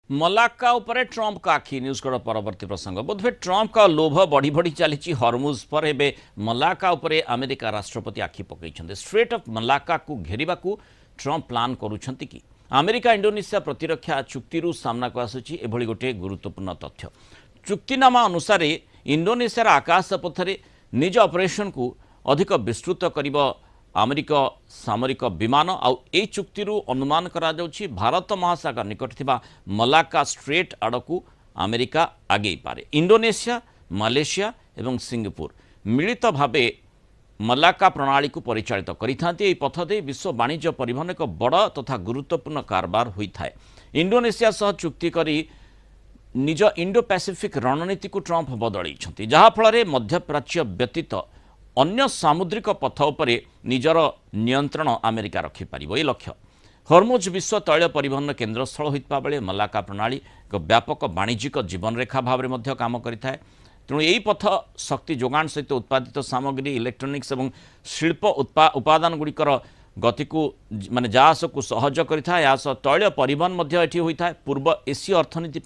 Malacca उपरे Trump का आखि न्यूज कड़ परवर्ती प्रसंग बोधे ट्रंप का लोभ बढ़ी बढ़ी चली हरमुज पर एवं मलाक्का उपरे अमेरिका राष्ट्रपति आखि पकड़ स्ट्रेट ऑफ मलाक्का को घेरिबा को ट्रंप प्लान करुछंती कि अमेरिका इंडोनेशिया प्रतिरक्षा चुक्ति सामना को आसुची एभली गोटे गुरुत्वपूर्ण तथ्य चुक्तिनामा अनुसार इंडोनेशियार आकाश पथरे निज ऑपरेशन को अधिक विस्तृत करिबो अमेरिका सामरिक विमान आई चुक्ति अनुमान करा जाउछि भारत महासागर निकट थिबा मलाक्का स्ट्रेट आड़कू अमेरिका आगे पारे इंडोनेशिया मालेशिया एवं सिंगापुर मिलित भावे मलाक्का प्रणाली को परिचालित करिथांती पथ दे विश्व वाणिज्य परिवहन एक बड़ तथा गुरुत्वपूर्ण कारबार होइथाय इंडोनेशिया सह चुक्ति करी निज इंडो पैसिफिक रणनीति को ट्रंप बदलैछंती जहा फल मध्यप्राच्य व्यतीत अन्य सामुद्रिक पथ उपरे निजर नियंत्रण अमेरिका रखिपार ये लक्ष्य हरमुज विश्व तैल परिवहन केन्द्रस्थल होता बेले मलाक्का प्रणाली एक व्यापक वाणिज्यिक जीवनरेखा भाव में काम करें तेणु यही पथ शक्ति जोगाण सहित उत्पादित सामग्री इलेक्ट्रोनिक्स और शिल्प उपादान गुड़िकर गति को माने जाहाज को सहज करें तैल परिवहन होता है पूर्व एसीय अर्थनीति